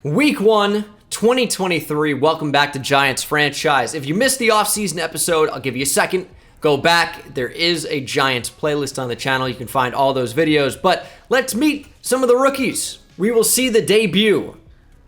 Week 1, 2023. Welcome back to Giants franchise. If you missed the offseason episode, I'll give you a second. Go back. There is a Giants playlist on the channel. You can find all those videos. But let's meet some of the rookies. We will see the debut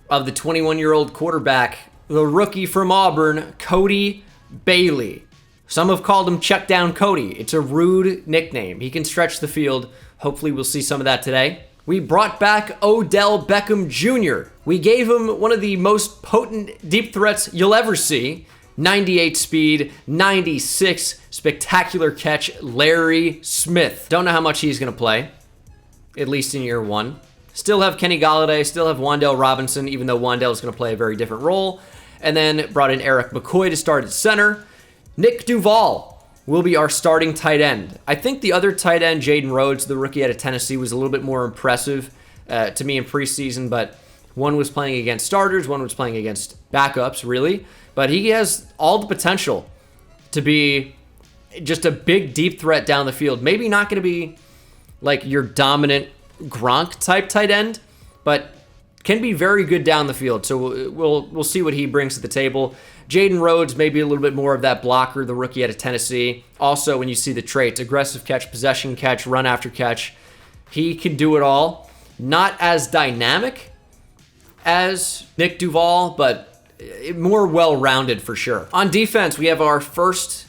of the 21-year-old quarterback, the rookie from Auburn, Cody Bailey. Some have called him Check Down Cody. It's a rude nickname. He can stretch the field. Hopefully we'll see some of that today. We brought back Odell Beckham Jr. We gave him one of the most potent deep threats you'll ever see. 98 speed, 96 spectacular catch, Larry Smith. Don't know how much he's going to play, at least in year one. Still have Kenny Golladay, still have Wan'Dale Robinson, even though Wan'Dale is going to play a very different role. And then brought in Eric McCoy to start at center. Nick Duval will be our starting tight end. I think the other tight end, Jaden Rhodes, the rookie out of Tennessee, was a little bit more impressive to me in preseason, but one was playing against starters, one was playing against backups, really. But he has all the potential to be just a big, deep threat down the field. Maybe not going to be like your dominant Gronk type tight end, but can be very good down the field. So we'll see what he brings to the table. Jaden Rhodes, maybe a little bit more of that blocker, the rookie out of Tennessee. Also, when you see the traits, aggressive catch, possession catch, run after catch, he can do it all. Not as dynamic as Nick Duval, but more well-rounded for sure. On defense, we have our first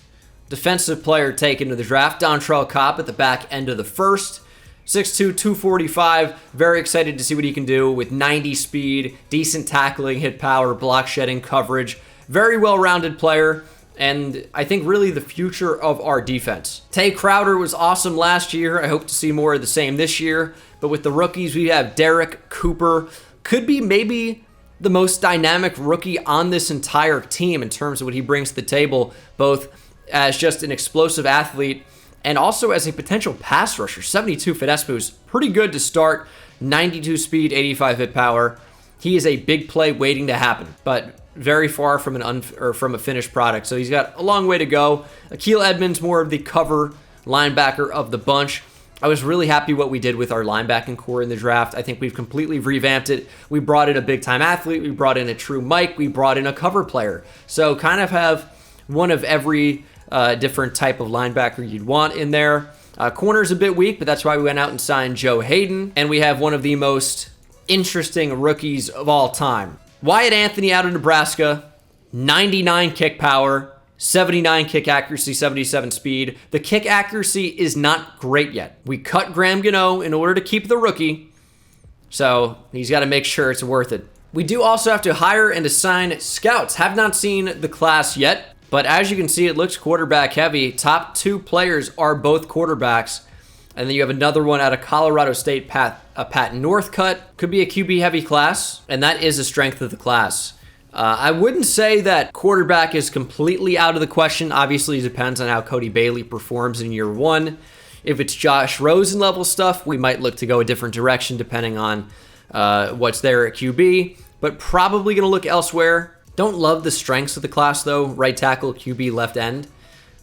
defensive player taken to the draft, Dontrell Cobb at the back end of the first. 6'2", 245. Very excited to see what he can do with 90 speed, decent tackling, hit power, block shedding, coverage. Very well-rounded player, and I think really the future of our defense. Tay Crowder was awesome last year. I hope to see more of the same this year. But with the rookies, we have Derek Cooper. Could be maybe the most dynamic rookie on this entire team in terms of what he brings to the table, both as just an explosive athlete and also as a potential pass rusher. 72 finesse moves, pretty good to start. 92 speed, 85 hit power. He is a big play waiting to happen, but very far from from a finished product. So he's got a long way to go. Akil Edmonds, more of the cover linebacker of the bunch. I was really happy what we did with our linebacking core in the draft. I think we've completely revamped it. We brought in a big-time athlete. We brought in a true Mike. We brought in a cover player. So kind of have one of every different type of linebacker you'd want in there. Corner's a bit weak, but that's why we went out and signed Joe Hayden. And we have one of the most interesting rookies of all time. Wyatt Anthony out of Nebraska, 99 kick power, 79 kick accuracy, 77 speed. The kick accuracy is not great yet. We cut Graham Gano in order to keep the rookie, so he's got to make sure it's worth it. We do also have to hire and assign scouts. Have not seen the class yet, but as you can see, it looks quarterback heavy. Top two players are both quarterbacks. And then you have another one out of Colorado State, Pat Northcutt. Could be a QB heavy class, and that is a strength of the class. I wouldn't say that quarterback is completely out of the question. Obviously, it depends on how Cody Bailey performs in year one. If it's Josh Rosen level stuff, we might look to go a different direction depending on what's there at QB, but probably going to look elsewhere. Don't love the strengths of the class, though. Right tackle, QB, left end.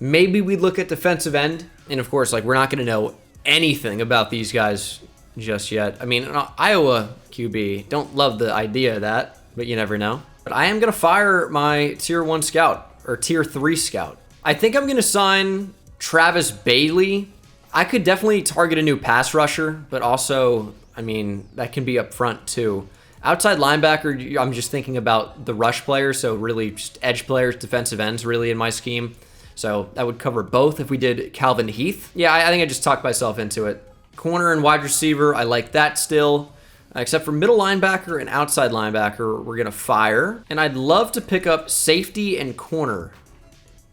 Maybe we look at defensive end, and of course, we're not going to know anything about these guys just yet. I mean, Iowa QB, don't love the idea of that, but you never know. But I am going to fire my tier 1 scout, or tier 3 scout. I think I'm going to sign Travis Bailey. I could definitely target a new pass rusher, but also, I mean, that can be up front too. Outside linebacker, I'm just thinking about the rush players, so really just edge players, defensive ends really in my scheme. So that would cover both if we did Calvin Heath. Yeah, I think I just talked myself into it. Corner and wide receiver, I like that still. Except for middle linebacker and outside linebacker, we're going to fire. And I'd love to pick up safety and corner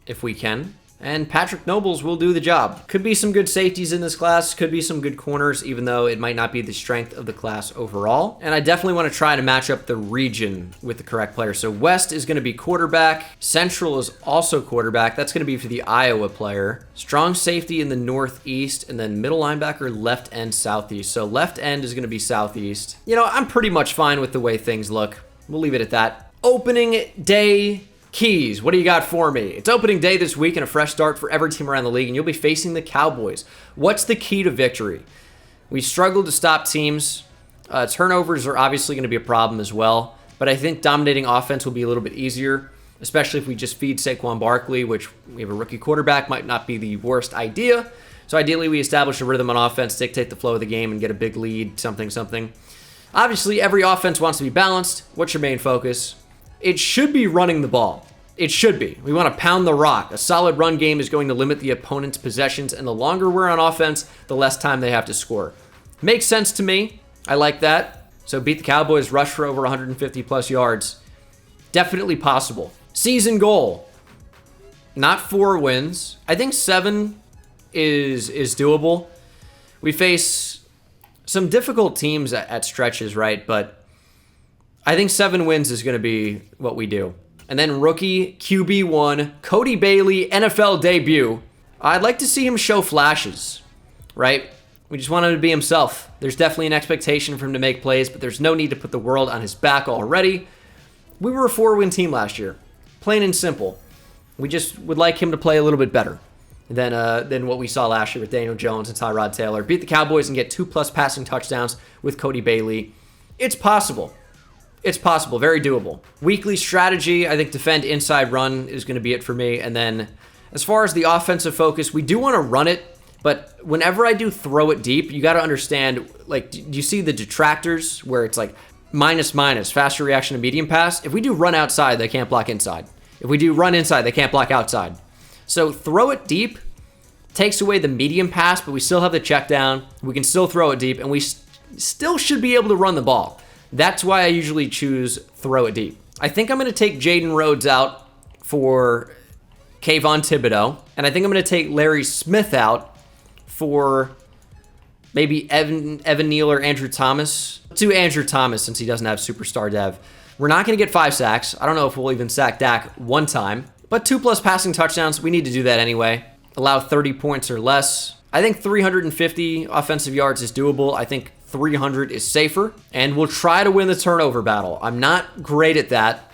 if we can. And Patrick Nobles will do the job. Could be some good safeties in this class. Could be some good corners, even though it might not be the strength of the class overall. And I definitely want to try to match up the region with the correct player. So West is going to be quarterback. Central is also quarterback. That's going to be for the Iowa player. Strong safety in the Northeast. And then middle linebacker, left end, Southeast. So left end is going to be Southeast. You know, I'm pretty much fine with the way things look. We'll leave it at that. Opening day keys. What do you got for me? It's opening day this week and a fresh start for every team around the league, and you'll be facing the Cowboys. What's the key to victory? We struggled to stop teams Turnovers are obviously going to be a problem as well, but I think dominating offense will be a little bit easier, especially if we just feed Saquon Barkley, which we have a rookie quarterback, might not be the worst idea. So ideally, we establish a rhythm on offense, dictate the flow of the game, and get a big lead, something. Obviously, every offense wants to be balanced. What's your main focus? It should be running the ball. It should be. We want to pound the rock. A solid run game is going to limit the opponent's possessions, and the longer we're on offense, the less time they have to score. Makes sense to me. I like that. So beat the Cowboys, rush for over 150 plus yards. Definitely possible. Season goal. Not 4 wins. I think 7 is doable. We face some difficult teams at stretches, right? But I think 7 wins is going to be what we do. And then rookie QB1, Cody Bailey, NFL debut. I'd like to see him show flashes, right? We just want him to be himself. There's definitely an expectation for him to make plays, but there's no need to put the world on his back already. We were a 4-win team last year. Plain and simple. We just would like him to play a little bit better than what we saw last year with Daniel Jones and Tyrod Taylor. Beat the Cowboys and get 2+ passing touchdowns with Cody Bailey. It's possible. It's possible. Very doable. Weekly strategy, I think defend, inside, run is going to be it for me. And then as far as the offensive focus, we do want to run it. But whenever I do throw it deep, you got to understand, like, do you see the detractors where it's like minus, faster reaction to medium pass? If we do run outside, they can't block inside. If we do run inside, they can't block outside. So throw it deep takes away the medium pass, but we still have the check down. We can still throw it deep, and we still should be able to run the ball. That's why I usually choose throw it deep. I think I'm going to take Jaden Rhodes out for Kayvon Thibodeau, and I think I'm going to take Larry Smith out for maybe Evan Neal or Andrew Thomas. To Andrew Thomas, since he doesn't have superstar dev. We're not going to get 5 sacks. I don't know if we'll even sack Dak one time, but 2+ passing touchdowns, we need to do that anyway. Allow 30 points or less. I think 350 offensive yards is doable. I think 300 is safer, and we'll try to win the turnover battle. I'm not great at that,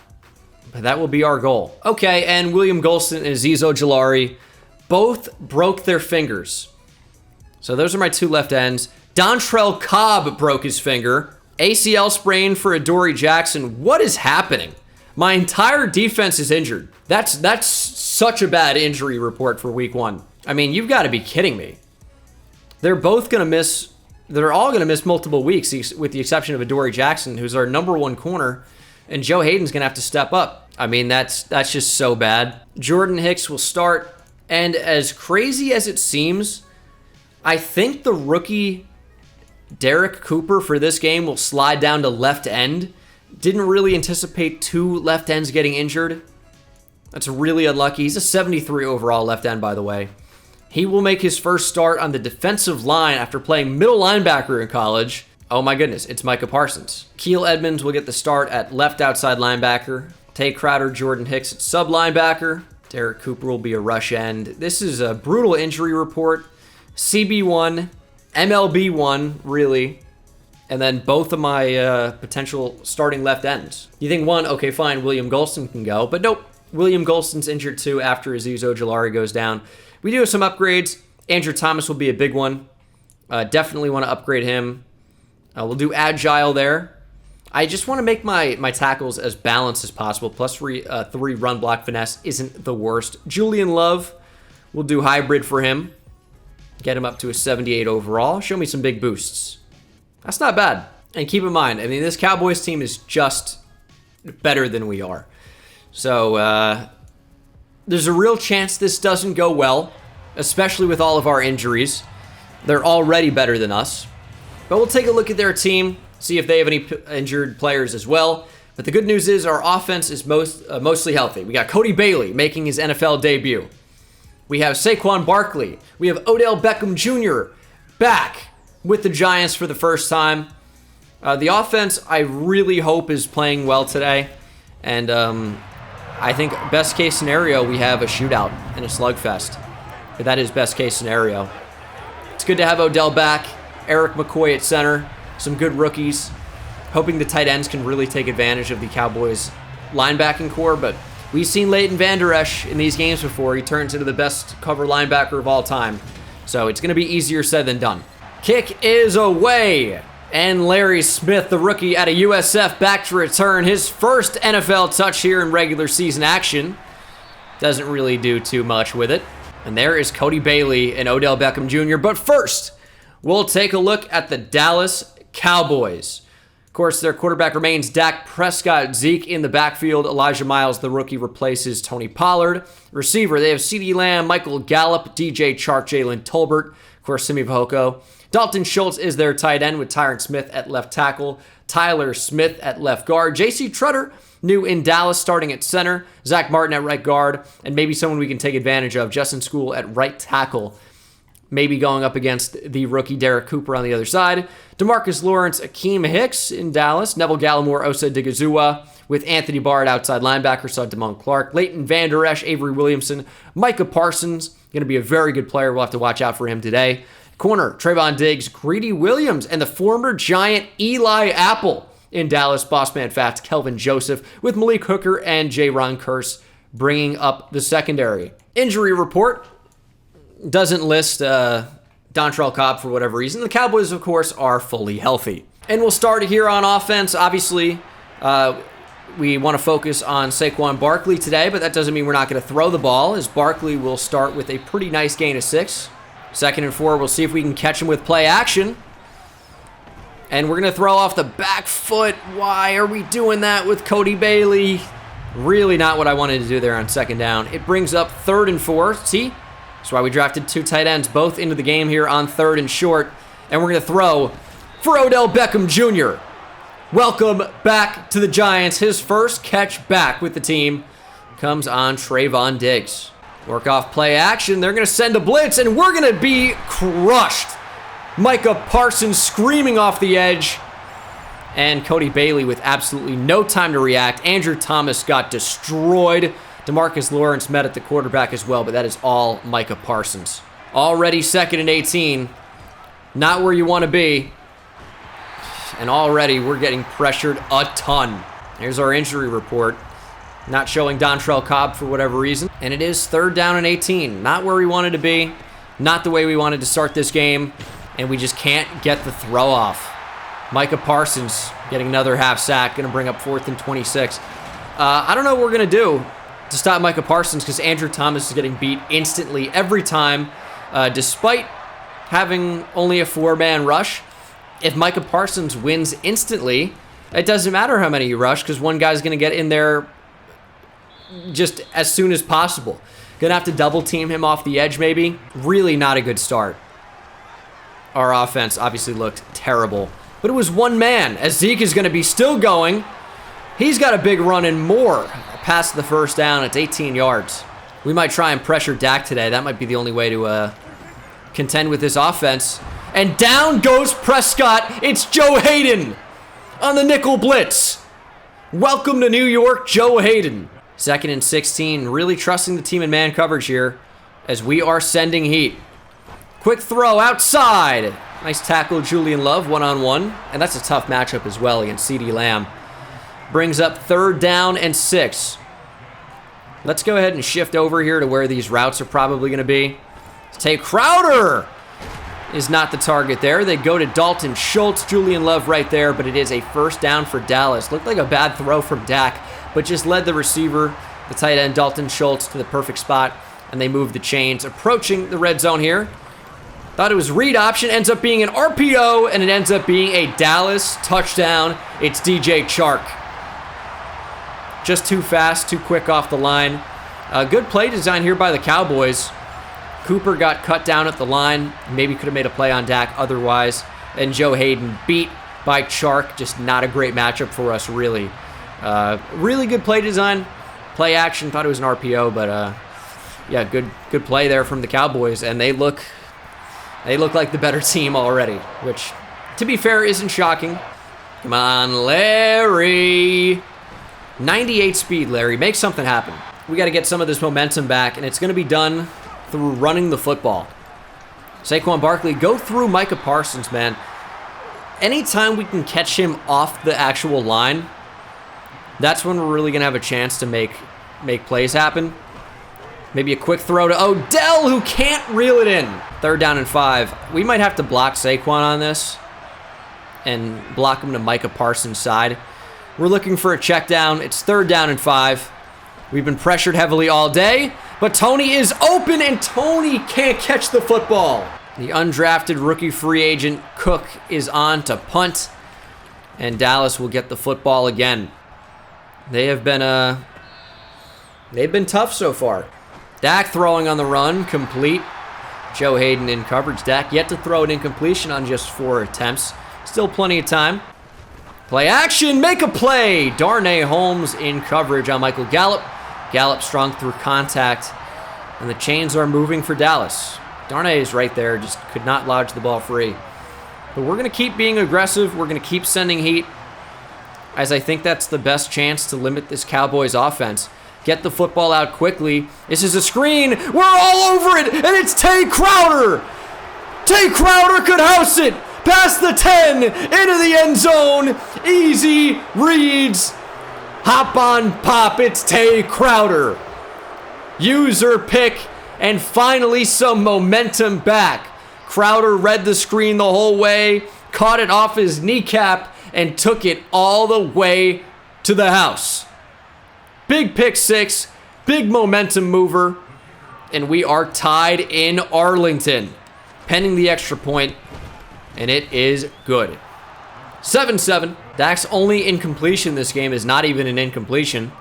but that will be our goal. Okay, and William Golston and Azeez Ojulari both broke their fingers. So those are my 2 left ends. Dontrell Cobb broke his finger. ACL sprain for Adoree Jackson. What is happening? My entire defense is injured. That's such a bad injury report for week 1. I mean, you've got to be kidding me. They're all going to miss multiple weeks, with the exception of Adoree Jackson, who's our number 1 corner, and Joe Hayden's going to have to step up. I mean, that's just so bad. Jordan Hicks will start, and as crazy as it seems, I think the rookie Derek Cooper for this game will slide down to left end. Didn't really anticipate 2 left ends getting injured. That's really unlucky. He's a 73 overall left end, by the way. He will make his first start on the defensive line after playing middle linebacker in college. Oh my goodness, it's Micah Parsons. Keel Edmonds will get the start at left outside linebacker. Tay Crowder, Jordan Hicks at sub linebacker. Derek Cooper will be a rush end. This is a brutal injury report. CB1, MLB1, really. And then both of my potential starting left ends. You think one, okay, fine, William Golston can go. But nope, William Golston's injured too after Azeez Ojulari goes down. We do have some upgrades. Andrew Thomas will be a big one. Definitely want to upgrade him. We'll do agile there. I just want to make my tackles as balanced as possible. Plus 3 run block finesse isn't the worst. Julian Love, we'll do hybrid for him. Get him up to a 78 overall. Show me some big boosts. That's not bad. And keep in mind, I mean, this Cowboys team is just better than we are. So there's a real chance this doesn't go well, especially with all of our injuries. They're already better than us. But we'll take a look at their team, see if they have any injured players as well. But the good news is our offense is mostly healthy. We got Cody Bailey making his NFL debut. We have Saquon Barkley. We have Odell Beckham Jr. back with the Giants for the first time. The offense, I really hope, is playing well today. And I think best case scenario, we have a shootout and a slugfest. But that is best case scenario. It's good to have Odell back. Eric McCoy at center. Some good rookies. Hoping the tight ends can really take advantage of the Cowboys' linebacking core. But we've seen Leighton Vander Esch in these games before. He turns into the best cover linebacker of all time. So it's going to be easier said than done. Kick is away. And Larry Smith, the rookie out of USF, back to return his first NFL touch here in regular season action. Doesn't really do too much with it. And there is Cody Bailey and Odell Beckham Jr. But first, we'll take a look at the Dallas Cowboys. Of course, their quarterback remains Dak Prescott. Zeke in the backfield. Elijah Miles, the rookie, replaces Tony Pollard. Receiver, they have CeeDee Lamb, Michael Gallup, DJ Chark, Jalen Tolbert, of course, Simi Fehoko. Dalton Schultz is their tight end with Tyron Smith at left tackle, Tyler Smith at left guard, J.C. Tretter, new in Dallas, starting at center, Zach Martin at right guard, and maybe someone we can take advantage of, Justin School at right tackle, maybe going up against the rookie Derek Cooper on the other side. DeMarcus Lawrence, Akeem Hicks in Dallas, Neville Gallimore, Osa Digizua, with Anthony Barr at outside linebacker, saw Damone Clark, Leighton Van Der Esch, Avery Williamson, Micah Parsons, going to be a very good player. We'll have to watch out for him today. Corner, Trayvon Diggs, Greedy Williams, and the former Giant Eli Apple in Dallas, Bossman Fats, Kelvin Joseph, with Malik Hooker and J-Ron Kearse bringing up the secondary. Injury report doesn't list Dontrell Cobb for whatever reason. The Cowboys, of course, are fully healthy. And we'll start here on offense. Obviously, we want to focus on Saquon Barkley today, but that doesn't mean we're not going to throw the ball, as Barkley will start with a pretty nice gain of 6. 2nd and 4, we'll see if we can catch him with play action. And we're going to throw off the back foot. Why are we doing that with Cody Bailey? Really not what I wanted to do there on 2nd down. It brings up 3rd and 4. See? That's why we drafted 2 tight ends both into the game here on 3rd and short. And we're going to throw for Odell Beckham Jr. Welcome back to the Giants. His first catch back with the team comes on Trayvon Diggs. Work off play action. They're going to send a blitz, and we're going to be crushed. Micah Parsons screaming off the edge. And Cody Bailey with absolutely no time to react. Andrew Thomas got destroyed. DeMarcus Lawrence met at the quarterback as well, but that is all Micah Parsons. Already 2nd and 18. Not where you want to be. And already we're getting pressured a ton. Here's our injury report. Not showing Dontrell Cobb for whatever reason. And it is 3rd down and 18. Not where we wanted to be. Not the way we wanted to start this game. And we just can't get the throw off. Micah Parsons getting another half sack. Going to bring up 4th and 26. I don't know what we're going to do to stop Micah Parsons, because Andrew Thomas is getting beat instantly every time. Despite having only a 4-man rush, if Micah Parsons wins instantly, it doesn't matter how many you rush, because one guy's going to get in there just as soon as possible. Gonna have to double team him off the edge maybe. Really not a good start. Our offense obviously looked terrible, but it was one man, as Zeke is gonna be still going. He's got a big run and more past the 1st down. It's 18 yards. We might try and pressure Dak today. That might be the only way to contend with this offense. And down goes Prescott. It's Joe Hayden on the nickel blitz. Welcome to New York, Joe Hayden. 2nd and 16, really trusting the team in man coverage here as we are sending heat. Quick throw outside. Nice tackle, Julian Love, one-on-one. And that's a tough matchup as well against CeeDee Lamb. Brings up 3rd down and 6. Let's go ahead and shift over here to where these routes are probably going to be. Tay Crowder is not the target there. They go to Dalton Schultz, Julian Love right there, but it is a 1st down for Dallas. Looked like a bad throw from Dak, but just led the receiver, the tight end, Dalton Schultz, to the perfect spot, and they move the chains, approaching the red zone here. Thought it was read option, ends up being an RPO, and it ends up being a Dallas touchdown. It's DJ Chark. Just too fast, too quick off the line. Good play design here by the Cowboys. Cooper got cut down at the line. Maybe could have made a play on Dak otherwise. And Joe Hayden beat by Chark. Just not a great matchup for us, really. Really good play design. Play action. Thought it was an RPO, but yeah, good play there from the Cowboys. And they look like the better team already, which, to be fair, isn't shocking. Come on, Larry. 98 speed, Larry. Make something happen. We got to get some of this momentum back, and it's going to be done through running the football. Saquon Barkley, go through Micah Parsons, man. Anytime we can catch him off the actual line, that's when we're really going to have a chance to make plays happen. Maybe a quick throw to Odell, who can't reel it in. 3rd down and 5. We might have to block Saquon on this. and block him to Micah Parsons' side. We're looking for a check down. It's 3rd down and 5. We've been pressured heavily all day, but Tony is open, and Tony can't catch the football. The undrafted rookie free agent Cook is on to punt, and Dallas will get the football again. They've been tough so far. Dak throwing on the run, complete. Joe Hayden in coverage. Dak yet to throw an incompletion on just 4 attempts. Still plenty of time. Play action, make a play. Darnay Holmes in coverage on Michael Gallup. Gallup strung through contact, and the chains are moving for Dallas. Darnay is right there, just could not lodge the ball free. But we're going to keep being aggressive. We're going to keep sending heat, as I think that's the best chance to limit this Cowboys offense. Get the football out quickly. This is a screen. We're all over it, and it's Tay Crowder. Tay Crowder could house it. Past the 10, into the end zone. Easy reads. Hop on pop, it's Tay Crowder. User pick, and finally some momentum back. Crowder read the screen the whole way, caught it off his kneecap, and took it all the way to the house. Big pick 6, big momentum mover, and we are tied in Arlington, pending the extra point, and it is good. 7-7. Dak's only incompletion this game is not even an incompletion.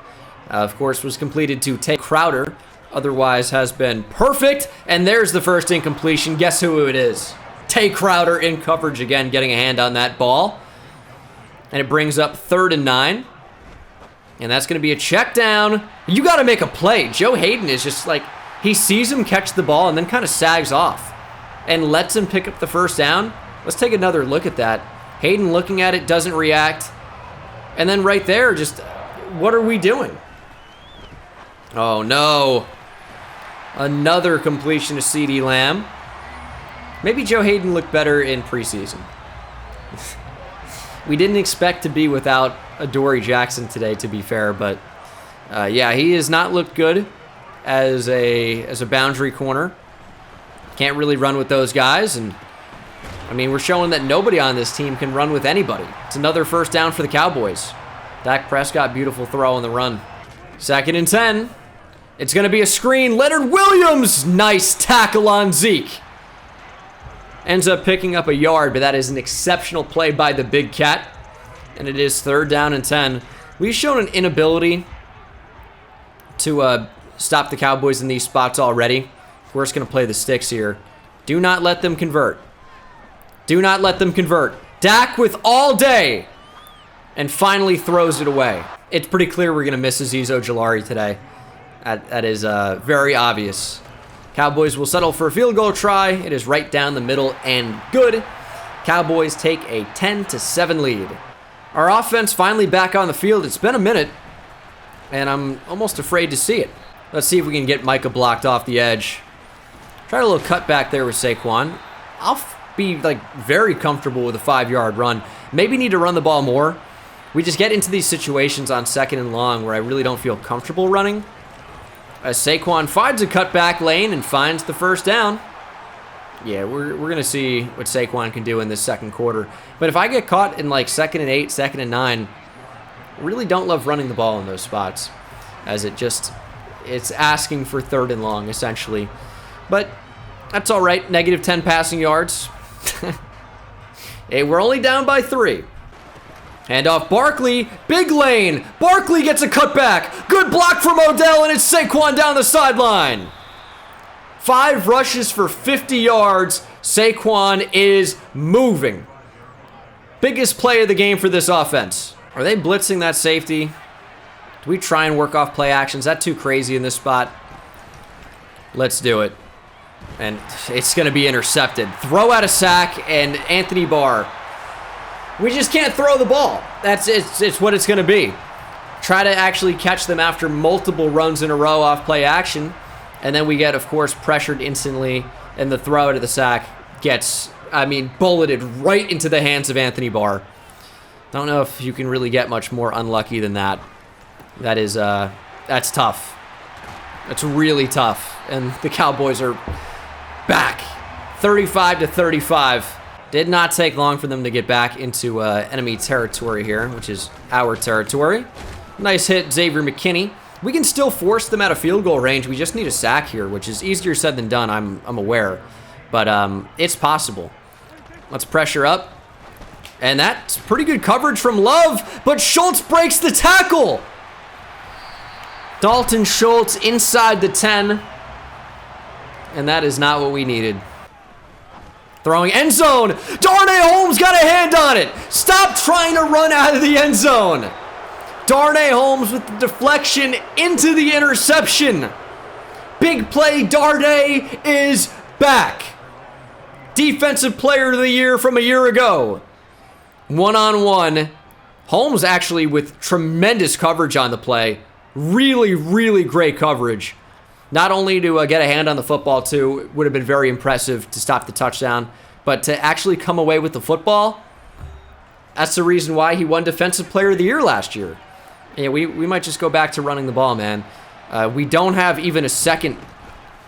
Of course, was completed to Tay Crowder. Otherwise has been perfect. And there's the first incompletion. Guess who it is? Tay Crowder in coverage again, getting a hand on that ball. And it brings up 3rd and 9. And that's going to be a check down. You got to make a play. Joe Hayden is just like, he sees him catch the ball and then kind of sags off and lets him pick up the first down. Let's take another look at that. Hayden looking at it, doesn't react. And then right there, just, what are we doing? Oh, no. Another completion to CeeDee Lamb. Maybe Joe Hayden looked better in preseason. We didn't expect to be without Adoree Jackson today, to be fair. But, yeah, he has not looked good as a boundary corner. Can't really run with those guys, and I mean, we're showing that nobody on this team can run with anybody. It's another first down for the Cowboys. Dak Prescott, beautiful throw on the run. 2nd and 10. It's going to be a screen. Leonard Williams, nice tackle on Zeke. Ends up picking up a yard, but that is an exceptional play by the Big Cat. And it is 3rd down and 10. We've shown an inability to stop the Cowboys in these spots already. We're just going to play the sticks here. Do not let them convert. Do not let them convert. Dak with all day, and finally throws it away. It's pretty clear we're going to miss Azeez Ojulari today. That is very obvious. Cowboys will settle for a field goal try. It is right down the middle and good. Cowboys take a 10-7 lead. Our offense finally back on the field. It's been a minute, and I'm almost afraid to see it. Let's see if we can get Micah blocked off the edge. Tried a little cutback there with Saquon. I'll be like very comfortable with a 5-yard run. Maybe need to run the ball more. We just get into these situations on 2nd and long where I really don't feel comfortable running. As Saquon finds a cutback lane and finds the first down. Yeah, we're going to see what Saquon can do in this 2nd quarter. But if I get caught in like 2nd and 8, 2nd and 9, I really don't love running the ball in those spots, as it's asking for 3rd and long essentially. But that's all right. -10 passing yards. Hey, we're only down by 3. Hand off Barkley. Big lane. Barkley gets a cutback. Good block from Odell, and it's Saquon down the sideline. 5 rushes for 50 yards. Saquon is moving. Biggest play of the game for this offense. Are they blitzing that safety? Do we try and work off play actions? Is that too crazy in this spot? Let's do it. And it's going to be intercepted. Throw out a sack, and Anthony Barr. We just can't throw the ball. It's what it's going to be. Try to actually catch them after multiple runs in a row off play action. And then we get, of course, pressured instantly. And the throw out of the sack gets, bulleted right into the hands of Anthony Barr. Don't know if you can really get much more unlucky than that. That's tough. That's really tough. And the Cowboys are back. 35-35. Did not take long for them to get back into enemy territory here, which is our territory. Nice hit, Xavier McKinney. We can still force them out of field goal range. We just need a sack here, which is easier said than done, I'm aware. But it's possible. Let's pressure up. And that's pretty good coverage from Love, but Schultz breaks the tackle. Dalton Schultz inside the 10. And that is not what we needed. Throwing end zone. Darnay Holmes got a hand on it. Stop trying to run out of the end zone. Darnay Holmes with the deflection into the interception. Big play. Darnay is back. Defensive player of the year from a year ago. One-on-one. Holmes actually with tremendous coverage on the play. Really, really great coverage. Not only to get a hand on the football, too, would have been very impressive to stop the touchdown, but to actually come away with the football, that's the reason why he won Defensive Player of the Year last year. Yeah, we might just go back to running the ball, man. We don't have even a second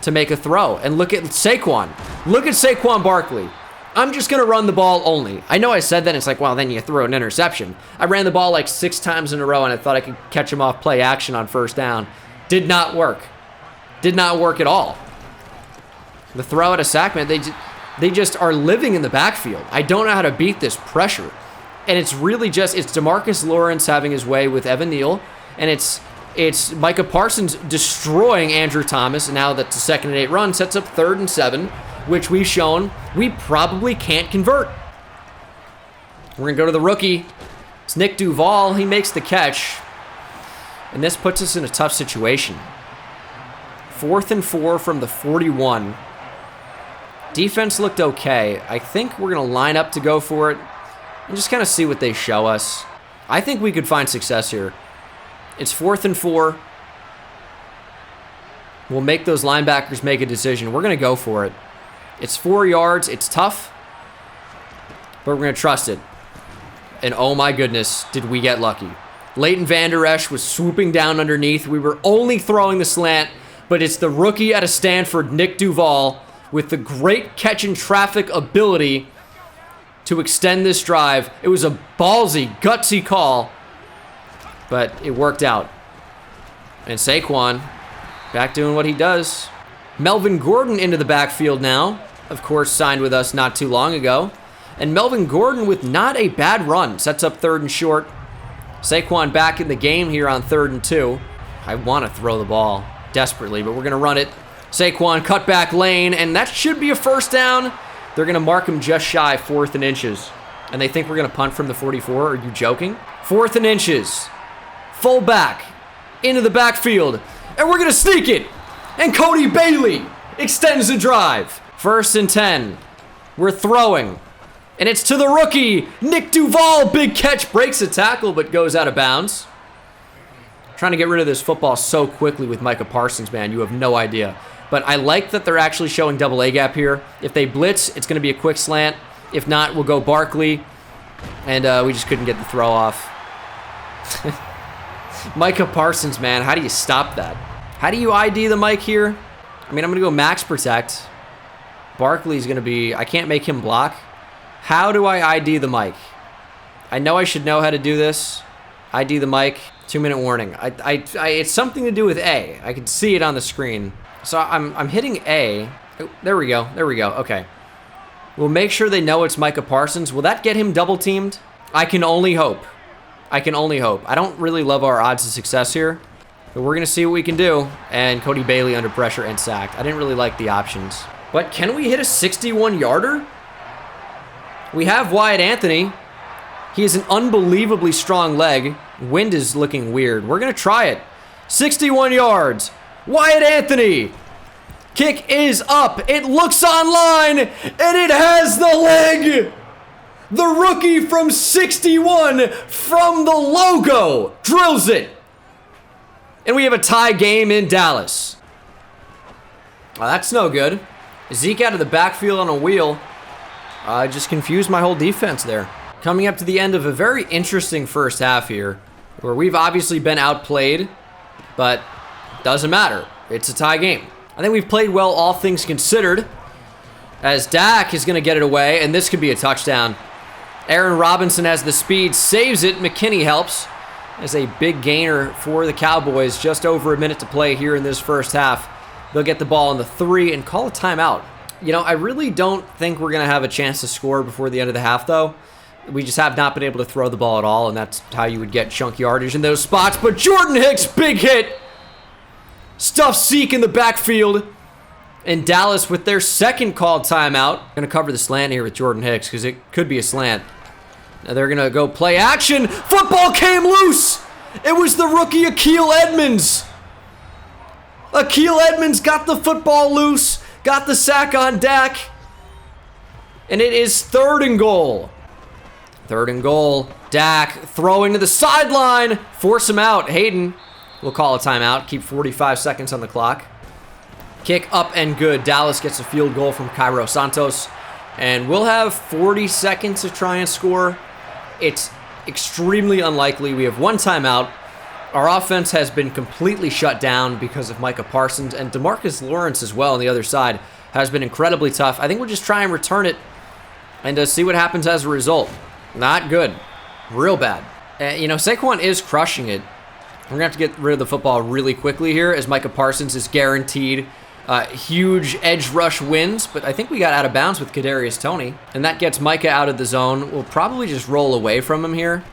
to make a throw. And look at Saquon. Look at Saquon Barkley. I'm just going to run the ball only. I know I said that, and it's like, well, then you throw an interception. I ran the ball like 6 times in a row, and I thought I could catch him off play action on first down. Did not work. Did not work at all. The throw at a sack, man, they just are living in the backfield. I don't know how to beat this pressure. And it's really just, it's DeMarcus Lawrence having his way with Evan Neal, and it's Micah Parsons destroying Andrew Thomas, and now that the 2nd and 8 run sets up 3rd and 7, which we've shown we probably can't convert. We're going to go to the rookie. It's Nick Duval. He makes the catch. And this puts us in a tough situation. 4th and 4 from the 41. Defense looked okay. I think we're going to line up to go for it and just kind of see what they show us. I think we could find success here. It's 4th and 4. We'll make those linebackers make a decision. We're going to go for it. It's 4 yards. It's tough, but we're going to trust it. And oh my goodness, did we get lucky. Leighton Vander Esch was swooping down underneath. We were only throwing the slant, but it's the rookie out of Stanford, Nick Duval, with the great catch and traffic ability to extend this drive. It was a ballsy, gutsy call, but it worked out. And Saquon back doing what he does. Melvin Gordon into the backfield now. Of course, signed with us not too long ago. And Melvin Gordon with not a bad run. Sets up 3rd and short. Saquon back in the game here on 3rd and 2. I want to throw the ball desperately, but we're going to run it. Saquon cut back lane, and that should be a 1st down. They're going to mark him just shy, 4th and inches. And they think we're going to punt from the 44. Are you joking? 4th and inches. Full back. Into the backfield. And we're going to sneak it. And Cody Bailey extends the drive. 1st and 10. We're throwing. And it's to the rookie, Nick Duval. Big catch, breaks a tackle, but goes out of bounds. Trying to get rid of this football so quickly with Micah Parsons, man. You have no idea. But I like that they're actually showing double A gap here. If they blitz, it's going to be a quick slant. If not, we'll go Barkley. And we just couldn't get the throw off. Micah Parsons, man. How do you stop that? How do you ID the mic here? I mean, I'm going to go max protect. Barkley's going to be... I can't make him block. How do I ID the mic? I know I should know how to do this. ID the mic. 2-minute warning. It's something to do with A. I can see it on the screen. So I'm hitting A. Oh, there we go. There we go. Okay. We'll make sure they know it's Micah Parsons. Will that get him double teamed? I can only hope. I can only hope. I don't really love our odds of success here, but we're going to see what we can do. And Cody Bailey under pressure and sacked. I didn't really like the options. But can we hit a 61-yarder? We have Wyatt Anthony. He has an unbelievably strong leg. Wind is looking weird. We're going to try it. 61 yards. Wyatt Anthony. Kick is up. It looks online, and it has the leg. The rookie from 61 from the logo drills it. And we have a tie game in Dallas. Oh, that's no good. Zeke out of the backfield on a wheel. Just confused my whole defense there. Coming up to the end of a very interesting first half here, where we've obviously been outplayed, but doesn't matter. It's a tie game. I think we've played well, all things considered. as Dak is going to get it away, and this could be a touchdown. Aaron Robinson has the speed, saves it. McKinney helps as a big gainer for the Cowboys. Just over a minute to play here in this first half. They'll get the ball on the 3 and call a timeout. You know, I really don't think we're going to have a chance to score before the end of the half, though. We just have not been able to throw the ball at all, and that's how you would get chunk yardage in those spots. But Jordan Hicks, big hit. Stuffs Zeke in the backfield. And Dallas with their second called timeout. Going to cover the slant here with Jordan Hicks because it could be a slant. Now they're going to go play action. Football came loose. It was the rookie Akil Edmonds. Akil Edmonds got the football loose. Got the sack on Dak. And it is 3rd and goal. 3rd and goal. Dak throwing to the sideline. Force him out. Hayden will call a timeout. Keep 45 seconds on the clock. Kick up and good. Dallas gets a field goal from Cairo Santos. And we'll have 40 seconds to try and score. It's extremely unlikely. We have one timeout. Our offense has been completely shut down because of Micah Parsons. And DeMarcus Lawrence as well on the other side has been incredibly tough. I think we'll just try and return it and see what happens as a result. Not good. Real bad. You know, Saquon is crushing it. We're going to have to get rid of the football really quickly here as Micah Parsons is guaranteed huge edge rush wins, but I think we got out of bounds with Kadarius Toney, and that gets Micah out of the zone. We'll probably just roll away from him here.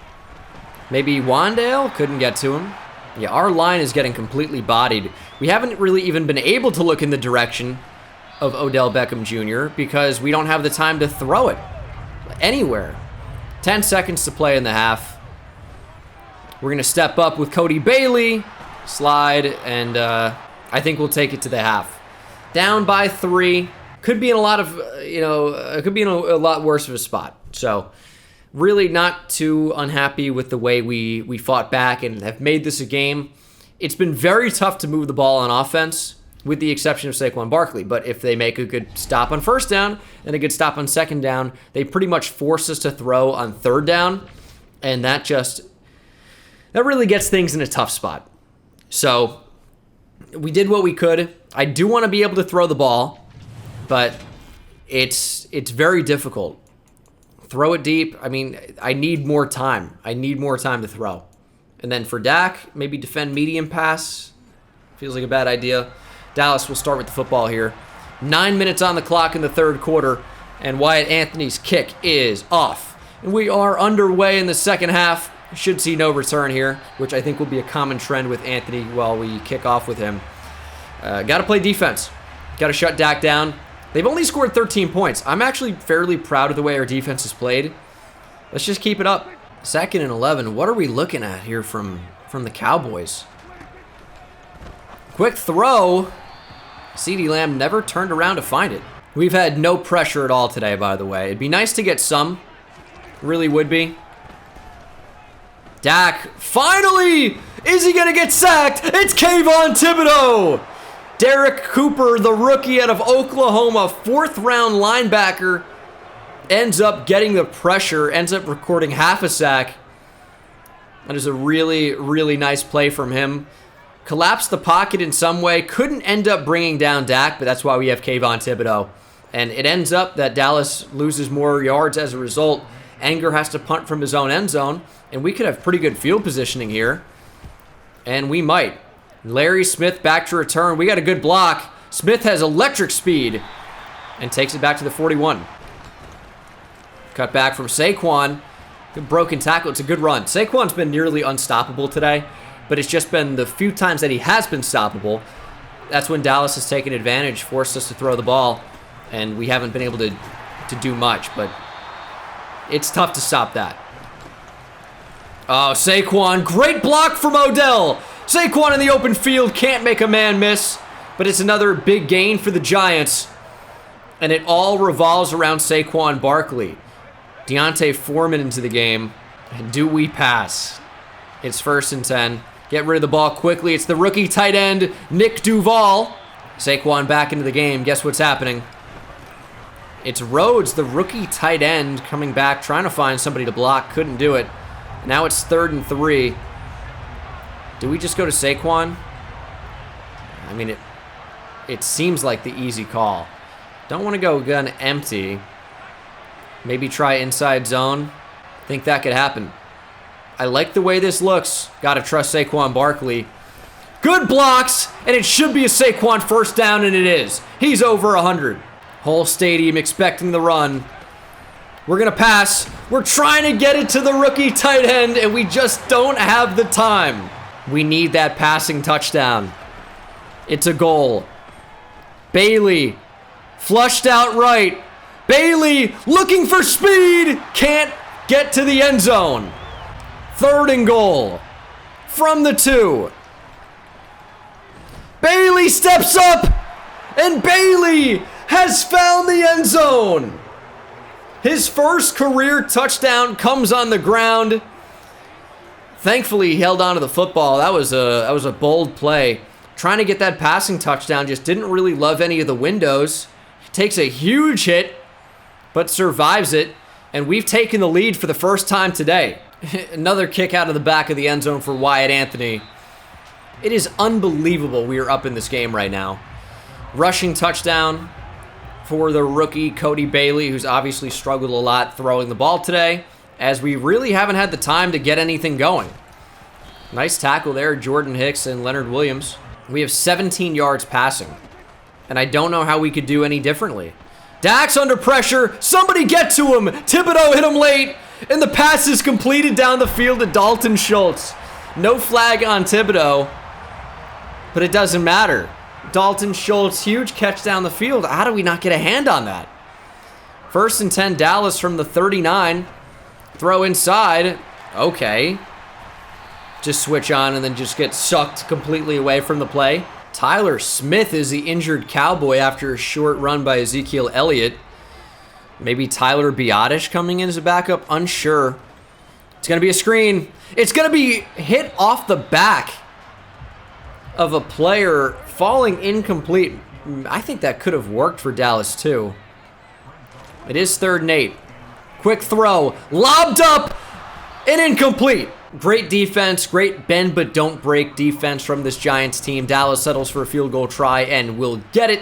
Maybe Wandale couldn't get to him. Yeah, our line is getting completely bodied. We haven't really even been able to look in the direction of Odell Beckham Jr. because we don't have the time to throw it anywhere. 10 seconds to play in the half. We're going to step up with Cody Bailey, slide, and I think we'll take it to the half. Down by 3. Could be in a lot of, could be in a lot worse of a spot. So really not too unhappy with the way we fought back and have made this a game. It's been very tough to move the ball on offense, with the exception of Saquon Barkley. But if they make a good stop on 1st down and a good stop on 2nd down, they pretty much force us to throw on 3rd down. And that really gets things in a tough spot. So we did what we could. I do want to be able to throw the ball, but it's very difficult. Throw it deep. I mean, I need more time. I need more time to throw. And then for Dak, maybe defend medium pass. Feels like a bad idea. Dallas will start with the football here. 9 minutes on the clock in the 3rd quarter, and Wyatt Anthony's kick is off. And we are underway in the 2nd half. Should see no return here, which I think will be a common trend with Anthony while we kick off with him. Got to play defense. Got to shut Dak down. They've only scored 13 points. I'm actually fairly proud of the way our defense has played. Let's just keep it up. 2nd and 11. What are we looking at here from the Cowboys? Quick throw. CeeDee Lamb never turned around to find it. We've had no pressure at all today, by the way. It'd be nice to get some. Really would be. Dak, finally! Is he going to get sacked? It's Kayvon Thibodeau! Derek Cooper, the rookie out of Oklahoma, 4th-round linebacker, ends up getting the pressure, ends up recording half a sack. That is a really, really nice play from him. Collapsed the pocket in some way, couldn't end up bringing down Dak, but that's why we have Kayvon Thibodeau. And it ends up that Dallas loses more yards as a result. Anger has to punt from his own end zone, and we could have pretty good field positioning here. And we might. Larry Smith back to return. We got a good block. Smith has electric speed and takes it back to the 41. Cut back from Saquon. Good broken tackle. It's a good run. Saquon's been nearly unstoppable today, but it's just been the few times that he has been stoppable. That's when Dallas has taken advantage, forced us to throw the ball, and we haven't been able to do much, but it's tough to stop that. Oh, Saquon. Great block from Odell. Saquon in the open field, can't make a man miss, but it's another big gain for the Giants. And it all revolves around Saquon Barkley. Deontay Foreman into the game. And do we pass? It's 1st and 10. Get rid of the ball quickly. It's the rookie tight end, Nick Duval. Saquon back into the game. Guess what's happening? It's Rhodes, the rookie tight end, coming back, trying to find somebody to block. Couldn't do it. Now it's 3rd and 3. Do we just go to Saquon? I mean, it seems like the easy call. Don't want to go gun empty. Maybe try inside zone. Think that could happen. I like the way this looks. Gotta trust Saquon Barkley. Good blocks, and it should be a Saquon first down, and it is. He's over 100. Whole stadium expecting the run. We're gonna pass. We're trying to get it to the rookie tight end, and we just don't have the time. We need that passing touchdown. It's a goal. Bailey, flushed out right. Bailey, looking for speed, can't get to the end zone. 3rd and goal. From the 2. Bailey steps up, and Bailey has found the end zone. His first career touchdown comes on the ground. Thankfully, he held on to the football. That was a bold play. Trying to get that passing touchdown, just didn't really love any of the windows. Takes a huge hit, but survives it. And we've taken the lead for the first time today. Another kick out of the back of the end zone for Wyatt Anthony. It is unbelievable we are up in this game right now. Rushing touchdown for the rookie Cody Bailey, who's obviously struggled a lot throwing the ball today, as we really haven't had the time to get anything going. Nice tackle there, Jordan Hicks and Leonard Williams. We have 17 yards passing, and I don't know how we could do any differently. Dak's under pressure. Somebody get to him. Thibodeau hit him late, and the pass is completed down the field to Dalton Schultz. No flag on Thibodeau, but it doesn't matter. Dalton Schultz, huge catch down the field. How do we not get a hand on that? 1st and 10, Dallas from the 39. Throw inside. Okay. Just switch on and then just get sucked completely away from the play. Tyler Smith is the injured Cowboy after a short run by Ezekiel Elliott. Maybe Tyler Biotish coming in as a backup. Unsure. It's going to be a screen. It's going to be hit off the back of a player, falling incomplete. I think that could have worked for Dallas too. It is 3rd and 8. Quick throw. Lobbed up and incomplete. Great defense, great bend but don't break defense from this Giants team. Dallas settles for a field goal try and will get it.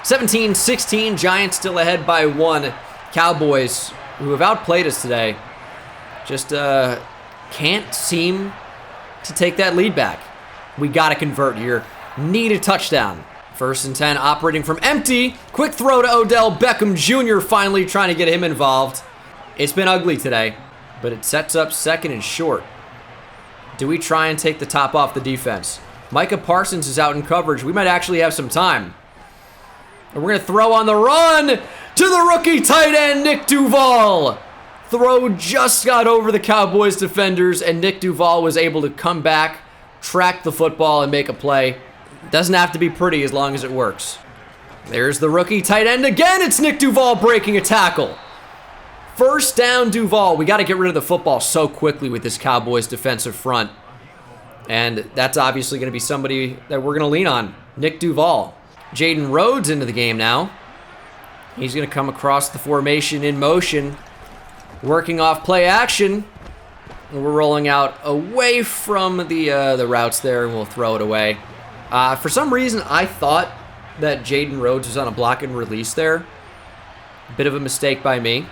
17-16, Giants still ahead by 1. Cowboys, who have outplayed us today, just can't seem to take that lead back. We got to convert here. Need a touchdown. 1st and 10, operating from empty. Quick throw to Odell Beckham Jr., finally trying to get him involved. It's been ugly today, but it sets up 2nd and short. Do we try and take the top off the defense? Micah Parsons is out in coverage. We might actually have some time. And we're going to throw on the run to the rookie tight end, Nick Duval. Throw just got over the Cowboys defenders, and Nick Duval was able to come back, track the football, and make a play. Doesn't have to be pretty as long as it works. There's the rookie tight end again. It's Nick Duval breaking a tackle. 1st down, Duval. We got to get rid of the football so quickly with this Cowboys defensive front. And that's obviously going to be somebody that we're going to lean on. Nick Duval. Jaden Rhodes into the game now. He's going to come across the formation in motion. Working off play action. And we're rolling out away from the routes there, and we'll throw it away. For some reason, I thought that Jaden Rhodes was on a block and release there. Bit of a mistake by me.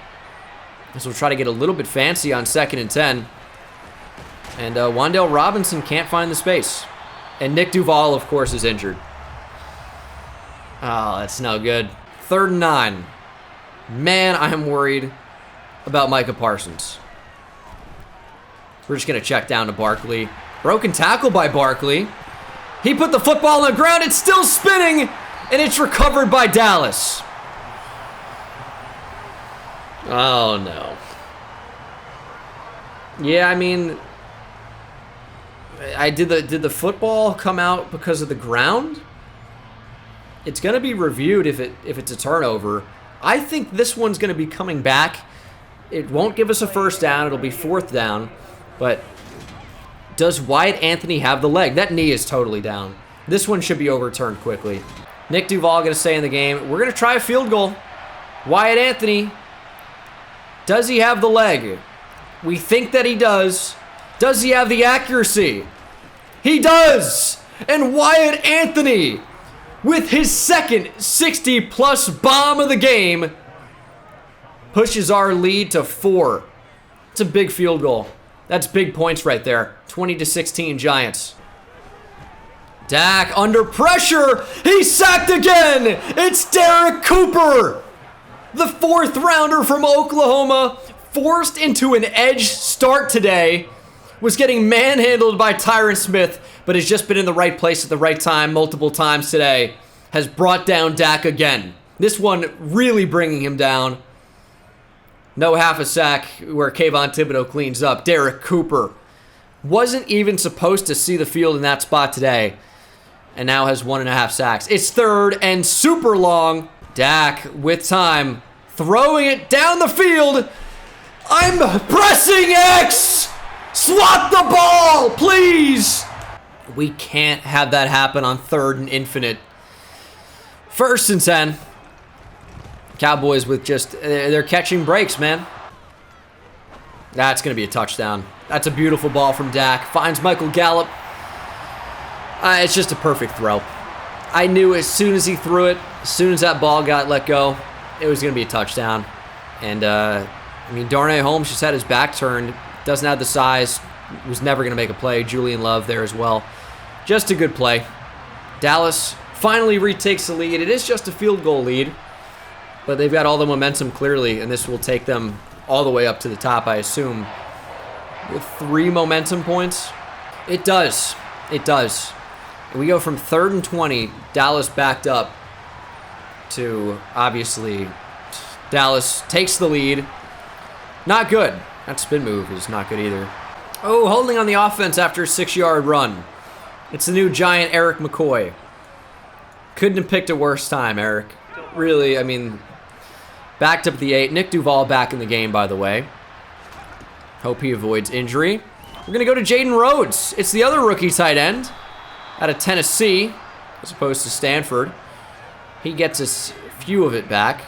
So we'll try to get a little bit fancy on 2nd and 10. And Wan'Dale Robinson can't find the space. And Nick Duval, of course, is injured. Oh, that's no good. 3rd and 9. Man, I am worried about Micah Parsons. We're just going to check down to Barkley. Broken tackle by Barkley. He put the football on the ground. It's still spinning, and it's recovered by Dallas. Oh, no. Yeah, I mean, did the football come out because of the ground? It's going to be reviewed if it's a turnover. I think this one's going to be coming back. It won't give us a 1st down. It'll be 4th down. But does Wyatt Anthony have the leg? That knee is totally down. This one should be overturned quickly. Nick Duval going to stay in the game. We're going to try a field goal. Wyatt Anthony, does he have the leg? We think that he does. Does he have the accuracy? He does! And Wyatt Anthony with his second 60-plus bomb of the game, pushes our lead to 4. It's a big field goal. That's big points right there. 20-16 Giants. Dak under pressure. He's sacked again. It's Derek Cooper. The 4th rounder from Oklahoma, forced into an edge start today, was getting manhandled by Tyron Smith, but has just been in the right place at the right time multiple times today. Has brought down Dak again. This one really bringing him down. No half a sack where Kayvon Thibodeau cleans up. Derek Cooper wasn't even supposed to see the field in that spot today, and now has 1.5 sacks. It's 3rd and super long. Dak with time, throwing it down the field. I'm pressing X. Swat the ball, please. We can't have that happen on 3rd and infinite. 1st and 10. Cowboys with just, they're catching breaks, man. That's going to be a touchdown. That's a beautiful ball from Dak. Finds Michael Gallup. It's just a perfect throw. I knew as soon as he threw it, as soon as that ball got let go, it was going to be a touchdown. And, I mean, Darnay Holmes just had his back turned. Doesn't have the size. Was never going to make a play. Julian Love there as well. Just a good play. Dallas finally retakes the lead. It is just a field goal lead, but they've got all the momentum clearly, and this will take them all the way up to the top, I assume. With 3 momentum points? It does. It does. And we go from 3rd and 20, Dallas backed up, to, obviously, Dallas takes the lead. Not good. That spin move is not good either. Oh, holding on the offense after a 6-yard run. It's the new Giant Eric McCoy. Couldn't have picked a worse time, Eric. Really, I mean, backed up at the 8. Nick Duval back in the game, by the way. Hope he avoids injury. We're going to go to Jaden Rhodes. It's the other rookie tight end out of Tennessee, as opposed to Stanford. He gets a few of it back.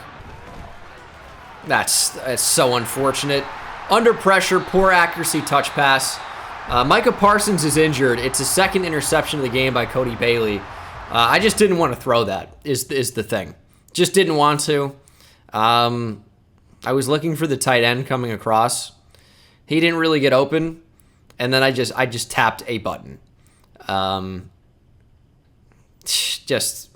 That's so unfortunate. Under pressure, poor accuracy touch pass. Micah Parsons is injured. It's a 2nd interception of the game by Cody Bailey. I just didn't want to throw that, is the thing. Just didn't want to. I was looking for the tight end coming across. He didn't really get open, and then I just tapped a button. Just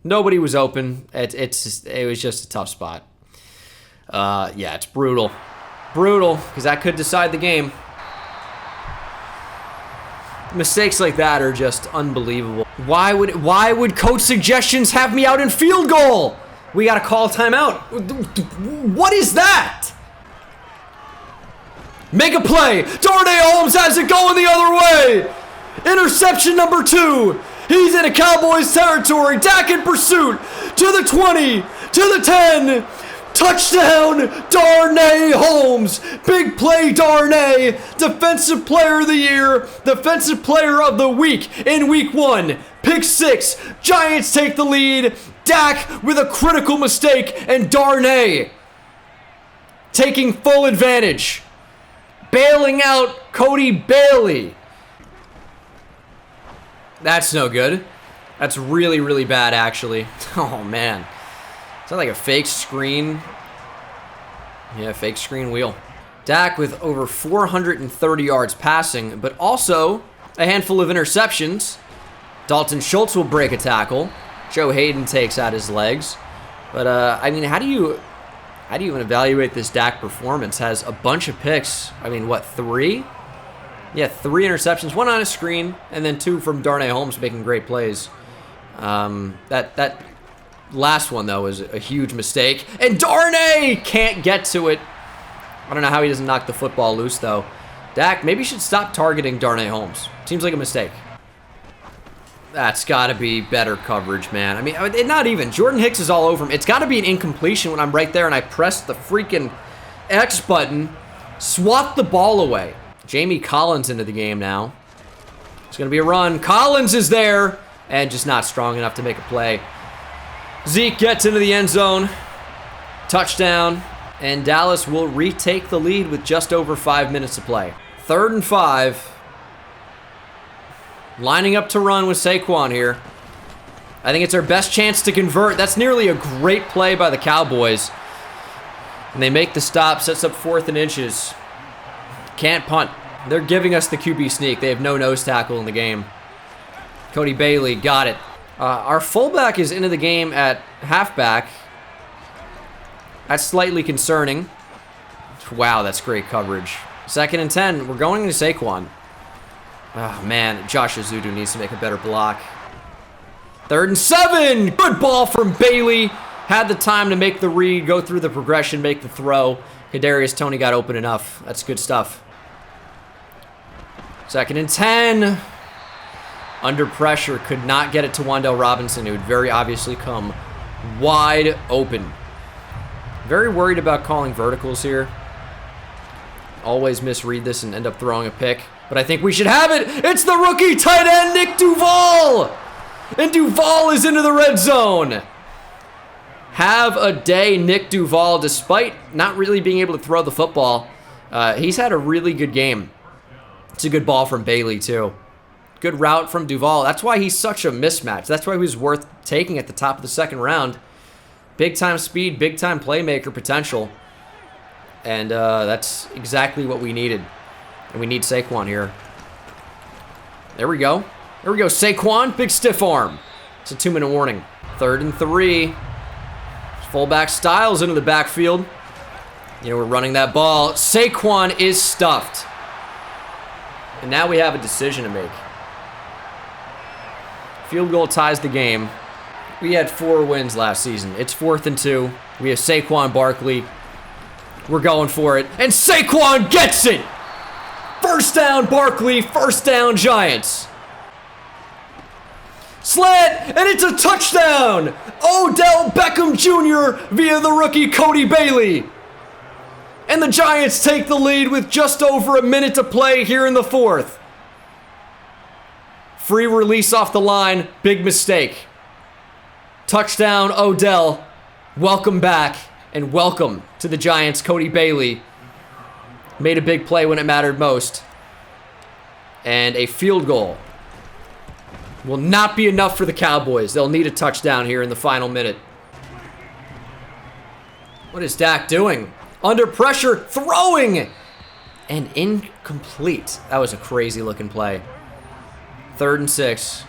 nobody was open. It was just a tough spot. Yeah, it's brutal. Brutal, because that could decide the game. Mistakes like that are just unbelievable. Why would coach suggestions have me out in field goal? We got to call timeout. What is that? Make a play. Darnay Holmes has it going the other way. Interception number 2. He's in a Cowboys territory. Dak in pursuit. To the 20. To the 10. Touchdown, Darnay Holmes. Big play, Darnay. Defensive player of the year. Defensive player of the week in week 1. Pick 6. Giants take the lead. Dak with a critical mistake, and Darnay taking full advantage. Bailing out Cody Bailey. That's no good. That's really, really bad, actually. Oh, man. Is that like a fake screen? Yeah, fake screen wheel. Dak with over 430 yards passing, but also a handful of interceptions. Dalton Schultz will break a tackle. Joe Hayden takes out his legs. But, I mean, how do you even evaluate this Dak performance? Has a bunch of picks. I mean, what, 3? Yeah, 3 interceptions. 1 on a screen, and then 2 from Darnay Holmes making great plays. That last one, though, was a huge mistake. And Darnay can't get to it. I don't know how he doesn't knock the football loose, though. Dak maybe should stop targeting Darnay Holmes. Seems like a mistake. That's got to be better coverage, man. I mean, not even. Jordan Hicks is all over him. It's got to be an incompletion when I'm right there and I press the freaking X button. Swat the ball away. Jamie Collins into the game now. It's going to be a run. Collins is there and just not strong enough to make a play. Zeke gets into the end zone. Touchdown. And Dallas will retake the lead with just over 5 minutes to play. 3rd and 5. Lining up to run with Saquon here. I think it's our best chance to convert. That's nearly a great play by the Cowboys. And they make the stop, sets up 4th and inches. Can't punt. They're giving us the QB sneak. They have no nose tackle in the game. Cody Bailey got it. Our fullback is into the game at halfback. That's slightly concerning. Wow, that's great coverage. 2nd and 10. We're going into Saquon. Oh, man. Josh Azudu needs to make a better block. 3rd and 7. Good ball from Bailey. Had the time to make the read, go through the progression, make the throw. Kadarius Toney got open enough. That's good stuff. 2nd and 10. Under pressure. Could not get it to Wan'Dale Robinson, who would very obviously come wide open. Very worried about calling verticals here. Always misread this and end up throwing a pick. But I think we should have it. It's the rookie tight end, Nick Duval. And Duval is into the red zone. Have a day, Nick Duval. Despite not really being able to throw the football, he's had a really good game. It's a good ball from Bailey, too. Good route from Duval. That's why he's such a mismatch. That's why he was worth taking at the top of the 2nd round. Big-time speed, big-time playmaker potential. And that's exactly what we needed. And we need Saquon here. There we go. There we go, Saquon. Big stiff arm. It's a 2-minute warning. 3rd and 3. Fullback Styles into the backfield. You know, we're running that ball. Saquon is stuffed. And now we have a decision to make. Field goal ties the game. We had 4 wins last season. It's 4th and 2. We have Saquon Barkley. We're going for it. And Saquon gets it! 1st down, Barkley. 1st down, Giants. Slant, and it's a touchdown! Odell Beckham Jr. via the rookie Cody Bailey. And the Giants take the lead with just over a minute to play here in the 4th. Free release off the line, big mistake. Touchdown, Odell. Welcome back, and welcome to the Giants, Cody Bailey. Made a big play when it mattered most. And a field goal will not be enough for the Cowboys. They'll need a touchdown here in the final minute. What is Dak doing? Under pressure, throwing! And incomplete. That was a crazy looking play. 3rd and 6.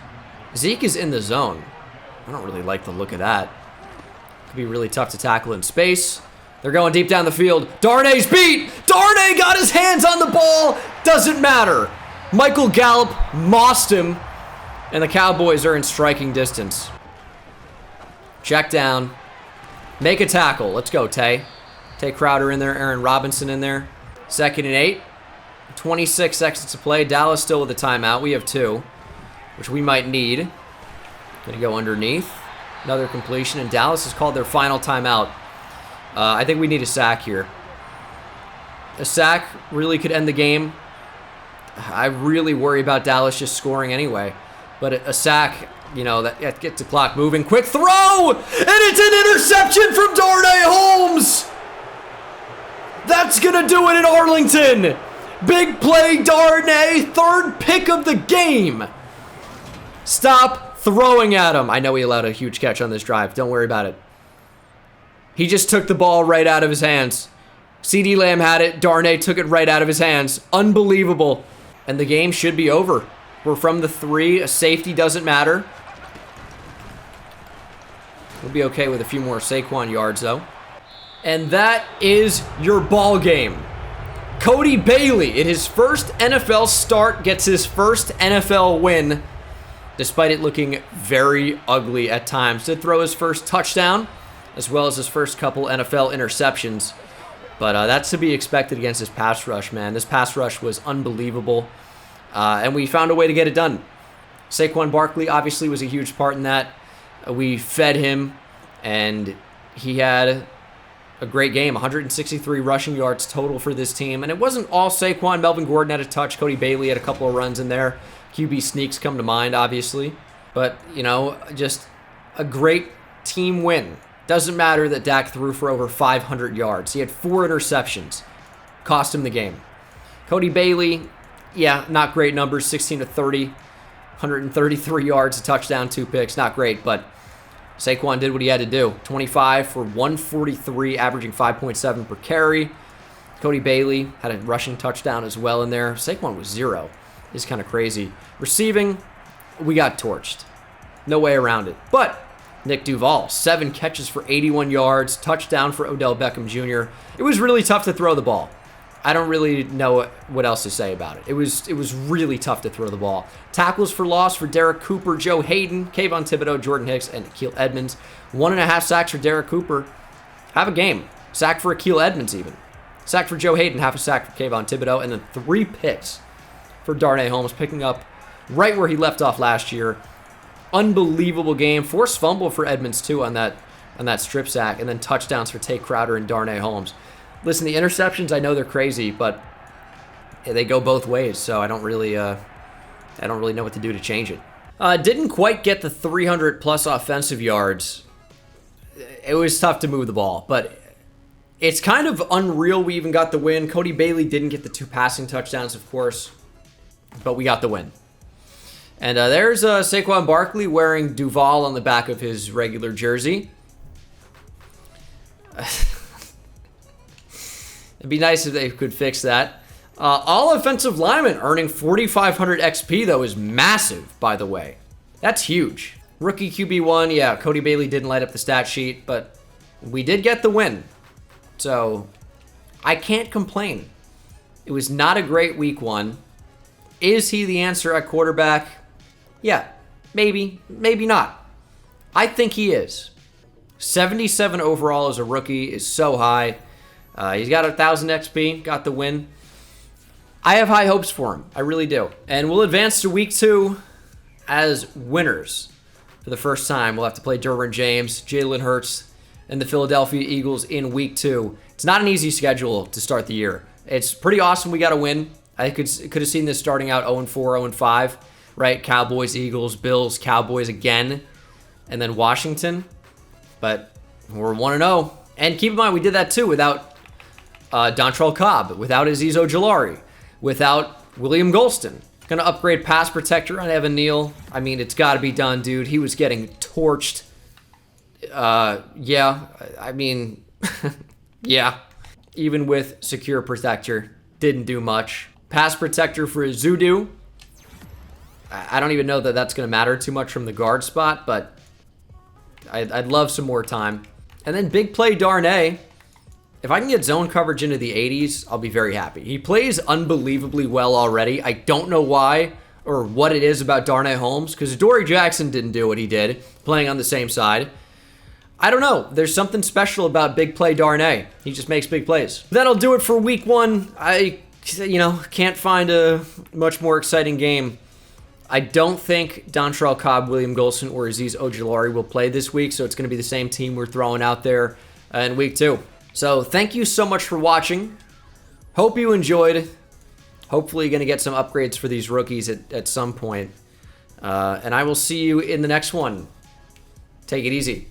Zeke is in the zone. I don't really like the look of that. Could be really tough to tackle in space. They're going deep down the field. Darnay's beat! Darnay got his hands on the ball! Doesn't matter. Michael Gallup mossed him. And the Cowboys are in striking distance. Check down. Make a tackle. Let's go, Tay. Tay Crowder in there. Aaron Robinson in there. 2nd and 8. 26 seconds to play. Dallas still with a timeout. We have 2, which we might need. Gonna go underneath. Another completion. And Dallas has called their final timeout. I think we need a sack here. A sack really could end the game. I really worry about Dallas just scoring anyway. But a sack, you know, that gets the clock moving. Quick throw! And it's an interception from Darnay Holmes! That's going to do it in Arlington! Big play, Darnay. 3rd pick of the game. Stop throwing at him. I know he allowed a huge catch on this drive. Don't worry about it. He just took the ball right out of his hands. CeeDee Lamb had it. Darnay took it right out of his hands. Unbelievable. And the game should be over. We're from the 3. A safety doesn't matter. We'll be okay with a few more Saquon yards, though. And that is your ball game. Cody Bailey, in his first NFL start, gets his first NFL win, despite it looking very ugly at times. Did throw his first touchdown, as well as his first couple NFL interceptions. But that's to be expected against this pass rush, man. This pass rush was unbelievable. And we found a way to get it done. Saquon Barkley obviously was a huge part in that. We fed him, and he had a great game. 163 rushing yards total for this team. And it wasn't all Saquon. Melvin Gordon had a touch. Cody Bailey had a couple of runs in there. QB sneaks come to mind, obviously. But, you know, just a great team win. Doesn't matter that Dak threw for over 500 yards. He had 4 interceptions. Cost him the game. Cody Bailey, yeah, not great numbers. 16 to 30. 133 yards, a touchdown, 2 picks. Not great, but Saquon did what he had to do. 25 for 143, averaging 5.7 per carry. Cody Bailey had a rushing touchdown as well in there. Saquon was 0. It's kind of crazy. Receiving, we got torched. No way around it. But Nick Duval, 7 catches for 81 yards, touchdown for Odell Beckham Jr. It was really tough to throw the ball. I don't really know what else to say about it. It was really tough to throw the ball. Tackles for loss for Derek Cooper, Joe Hayden, Kayvon Thibodeau, Jordan Hicks, and Akil Edmonds. 1.5 sacks for Derek Cooper. Have a game. Sack for Akil Edmonds even. Sack for Joe Hayden, half a sack for Kayvon Thibodeau, and then 3 picks for Darnay Holmes, picking up right where he left off last year. Unbelievable game. Forced fumble for Edmonds too on that strip sack, and then touchdowns for Tay Crowder and Darnay Holmes. Listen, the interceptions, I know they're crazy, but they go both ways, so I don't really know what to do to change it. Didn't quite get the 300 plus offensive yards. It was tough to move the ball, but it's kind of unreal we even got the win. Cody Bailey didn't get the 2 passing touchdowns, of course, but we got the win. And there's Saquon Barkley wearing Duval on the back of his regular jersey. It'd be nice if they could fix that. All offensive linemen earning 4,500 XP, though, is massive, by the way. That's huge. Rookie QB1, yeah, Cody Bailey didn't light up the stat sheet, but we did get the win. So I can't complain. It was not a great week 1. Is he the answer at quarterback? Yeah, maybe, maybe not. I think he is. 77 overall as a rookie is so high. He's got 1,000 XP, got the win. I have high hopes for him. I really do. And we'll advance to week 2 as winners. For the first time, we'll have to play Derwin James, Jalen Hurts, and the Philadelphia Eagles in week 2. It's not an easy schedule to start the year. It's pretty awesome we got a win. I could have seen this starting out 0-4, 0-5, right? Cowboys, Eagles, Bills, Cowboys again, and then Washington. But we're 1-0. And keep in mind, we did that too without Dontrell Cobb, without Azeez Ojulari, without William Golston. Gonna upgrade pass protector on Evan Neal. I mean, it's got to be done, dude. He was getting torched. Yeah, I mean, yeah. Even with secure protector, didn't do much. Pass protector for Zudu. I don't even know that that's gonna matter too much from the guard spot, but I'd love some more time. And then big play Darnay. If I can get zone coverage into the 80s, I'll be very happy. He plays unbelievably well already. I don't know why or what it is about Darnay Holmes, because Dory Jackson didn't do what he did, playing on the same side. I don't know. There's something special about big play Darnay. He just makes big plays. That'll do it for week 1. I can't find a much more exciting game. I don't think Dontrell Cobb, William Golston, or Azeez Ojulari will play this week, so it's going to be the same team we're throwing out there in week 2. So thank you so much for watching. Hope you enjoyed. Hopefully going to get some upgrades for these rookies at some point. And I will see you in the next one. Take it easy.